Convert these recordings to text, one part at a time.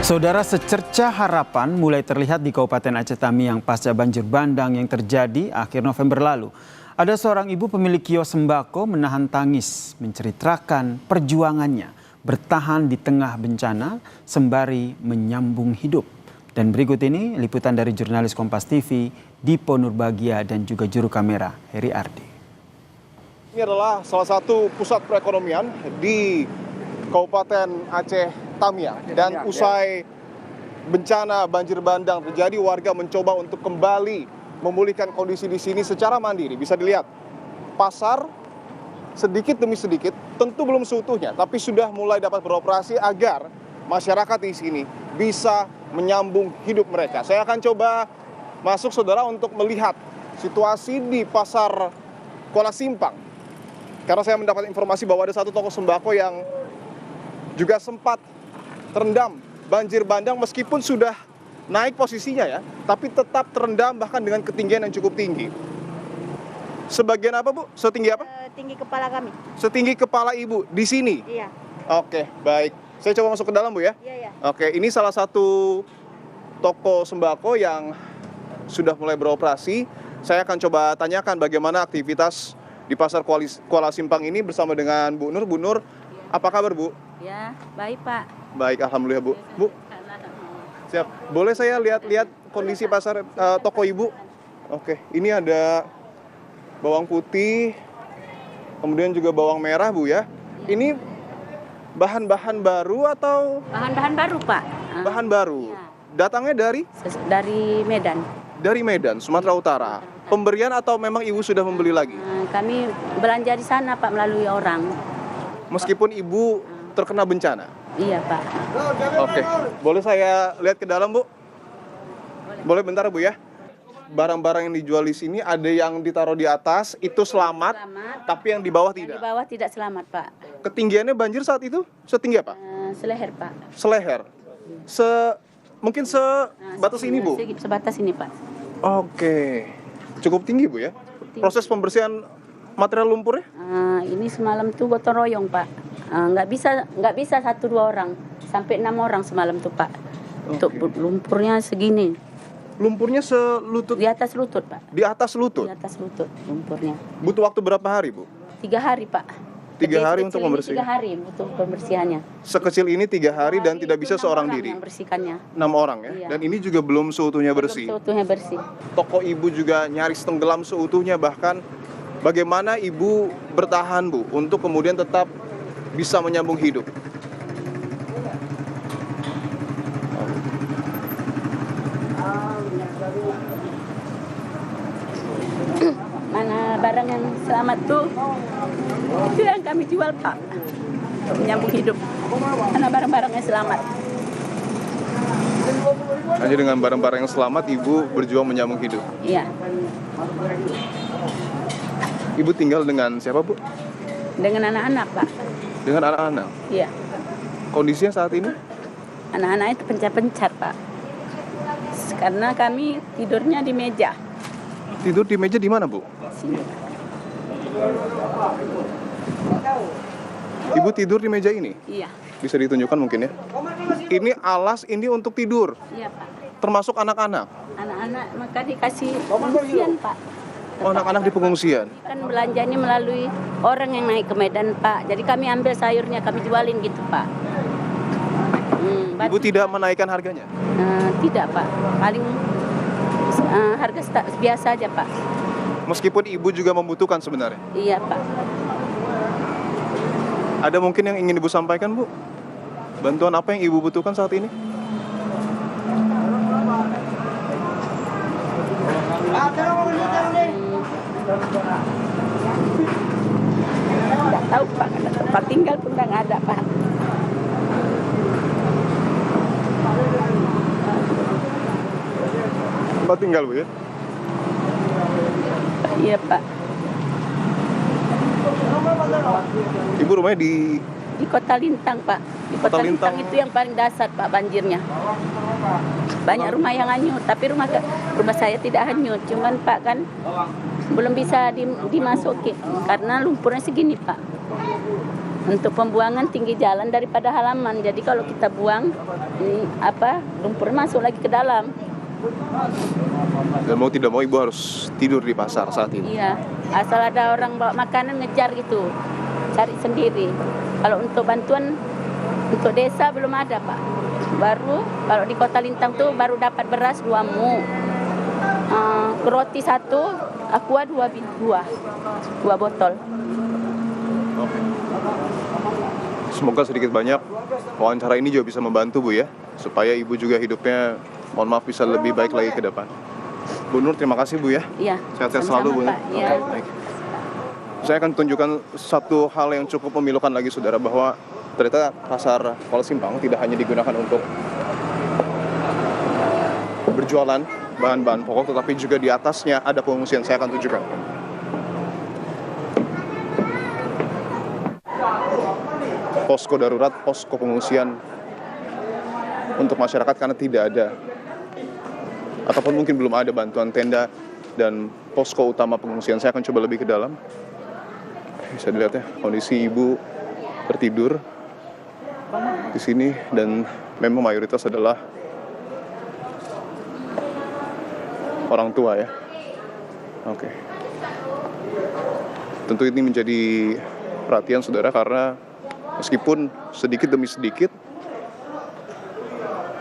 Saudara, secerca harapan mulai terlihat di Kabupaten Aceh Tamiang pasca banjir bandang yang terjadi akhir November lalu. Ada seorang ibu pemilik kios sembako menahan tangis menceritakan perjuangannya bertahan di tengah bencana sembari menyambung hidup. Dan berikut ini liputan dari jurnalis Kompas TV Dipo Nurbagia dan juga juru kamera Heri Ardi. Ini adalah salah satu pusat perekonomian di Kabupaten Aceh Tamiang, dan usai bencana banjir bandang terjadi, warga mencoba untuk kembali memulihkan kondisi di sini secara mandiri. Bisa dilihat pasar sedikit demi sedikit, tentu belum seutuhnya, tapi sudah mulai dapat beroperasi agar masyarakat di sini bisa menyambung hidup mereka. Saya akan coba masuk, saudara, untuk melihat situasi di pasar Kuala Simpang, karena saya mendapat informasi bahwa ada satu toko sembako yang juga sempat terendam banjir bandang meskipun sudah naik posisinya ya, tapi tetap terendam bahkan dengan ketinggian yang cukup tinggi. Sebagian apa, Bu? Setinggi apa? Tinggi kepala kami. Setinggi kepala Ibu di sini? Iya. Oke, baik. Saya coba masuk ke dalam, Bu, ya? Iya, iya. Oke, ini salah satu toko sembako yang sudah mulai beroperasi. Saya akan coba tanyakan bagaimana aktivitas di pasar Kuala Simpang ini bersama dengan Bu Nur. Bu Nur, apa kabar, Bu? Ya, baik, Pak. Baik, alhamdulillah, Bu. Bu, siap. Boleh saya lihat kondisi pasar toko Ibu? Oke, ini ada bawang putih, kemudian juga bawang merah, Bu, ya. Ini bahan-bahan baru atau? Bahan-bahan baru, Pak. Bahan baru. Ya. Datangnya dari? Dari Medan. Dari Medan, Sumatera Utara. Pemberian atau memang Ibu sudah membeli lagi? Kami belanja di sana, Pak, melalui orang. Meskipun Ibu terkena bencana? Iya, Pak. Oke, boleh saya lihat ke dalam, Bu? Boleh bentar, Bu, ya? Barang-barang yang dijual di sini ada yang ditaruh di atas, itu selamat, tapi yang di bawah tidak. Di bawah tidak selamat, Pak. Ketinggiannya banjir saat itu setinggi apa? Seleher, Pak. Seleher. Mungkin sebatas ini, Bu? Sebatas ini, Pak. Oke. Cukup tinggi, Bu, ya? Proses pembersihan material lumpurnya? Ini semalam tuh gotong royong, Pak. Nggak bisa 1-2 orang, sampai 6 orang semalam tuh, Pak. Untuk lumpurnya segini. Lumpurnya selutut? Di atas lutut, Pak. Di atas lutut? Di atas lutut lumpurnya. Butuh waktu berapa hari, Bu? 3 hari, Pak. 3 hari untuk membersihkan? 3 hari butuh pembersihannya. Sekecil ini 3 hari dan tidak bisa seorang diri? Yang bersihkannya. 6 orang ya? Iya. Dan ini juga belum seutuhnya bersih? Belum seutuhnya bersih. Toko Ibu juga nyaris tenggelam seutuhnya, bahkan bagaimana Ibu bertahan, Bu, untuk kemudian tetap bisa menyambung hidup? Mana barang yang selamat tuh, itu yang kami jual, Pak, untuk menyambung hidup. Mana barang-barang yang selamat. Hanya dengan barang-barang yang selamat Ibu berjuang menyambung hidup? Iya. Ibu tinggal dengan siapa, Bu? Dengan anak-anak, Pak. Dengan anak-anak? Iya. Kondisinya saat ini? Anak-anak itu pencar-pencar, Pak. Karena kami tidurnya di meja. Tidur di meja di mana, Bu? Sini. Ibu tidur di meja ini? Iya. Bisa ditunjukkan mungkin ya? Ini alas ini untuk tidur? Iya, Pak. Termasuk anak-anak? Anak-anak maka dikasih pengungsian, Pak. Oh, anak-anak di pengungsian? Kan belanja ini melalui orang yang naik ke Medan, Pak. Jadi kami ambil sayurnya, kami jualin gitu, Pak. Ibu tidak menaikkan harganya? Tidak, Pak. Paling harga biasa aja, Pak. Meskipun Ibu juga membutuhkan sebenarnya? Iya, Pak. Ada mungkin yang ingin Ibu sampaikan, Bu? Bantuan apa yang Ibu butuhkan saat ini? Tidak tahu, Pak. Karena tempat tinggal pun nggak ada, Pak. Tempat tinggal, Bu, ya? Iya, Pak. Ibu rumahnya di Kota Lintang, Pak. Di Kota Lintang itu yang paling dasar, Pak, banjirnya. Banyak rumah yang hanyut, tapi rumah saya tidak hanyut. Cuman, Pak, kan belum bisa dimasuki karena lumpurnya segini, Pak. Untuk pembuangan tinggi jalan daripada halaman. Jadi kalau kita buang ini lumpur masuk lagi ke dalam. Dan mau tidak mau ibu harus tidur di pasar saat ini. Iya, asal ada orang bawa makanan ngejar gitu, cari sendiri. Kalau untuk bantuan untuk desa belum ada Pak. Baru kalau di Kota Lintang tuh baru dapat beras 2 mu, roti 1, aqua 2 botol. Oke. Semoga sedikit banyak wawancara ini juga bisa membantu Bu ya, supaya ibu juga hidupnya, mohon maaf, bisa lebih baik lagi ke depan. Bu Nur, terima kasih Bu ya. Iya. Sehat-sehat sama-sama, selalu Bu. Pak. Iya. Oke, baik. Saya akan tunjukkan satu hal yang cukup memilukan lagi saudara, bahwa ternyata pasar Kuala Simpang tidak hanya digunakan untuk berjualan bahan-bahan pokok, tetapi juga di atasnya ada pengungsian. Saya akan tunjukkan. Posko darurat, posko pengungsian untuk masyarakat karena tidak ada, ataupun mungkin belum ada bantuan tenda dan posko utama pengungsian. Saya akan coba lebih ke dalam. Bisa dilihat ya, kondisi ibu tertidur di sini dan memang mayoritas adalah orang tua ya. Oke. Tentu ini menjadi perhatian saudara, karena meskipun sedikit demi sedikit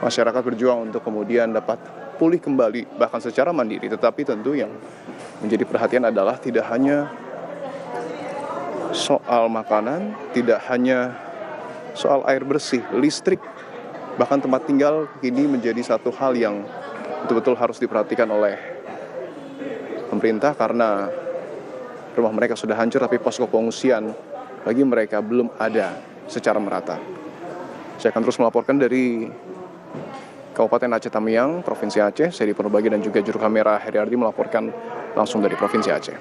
masyarakat berjuang untuk kemudian dapat pulih kembali bahkan secara mandiri, tetapi tentu yang menjadi perhatian adalah tidak hanya soal makanan, tidak hanya soal air bersih, listrik, bahkan tempat tinggal kini menjadi satu hal yang betul-betul harus diperhatikan oleh pemerintah, karena rumah mereka sudah hancur tapi posko pengungsian bagi mereka belum ada secara merata. Saya akan terus melaporkan dari Kabupaten Aceh Tamiang, Provinsi Aceh. Saya Diperbagi dan juga juru kamera Heriardi melaporkan langsung dari Provinsi Aceh.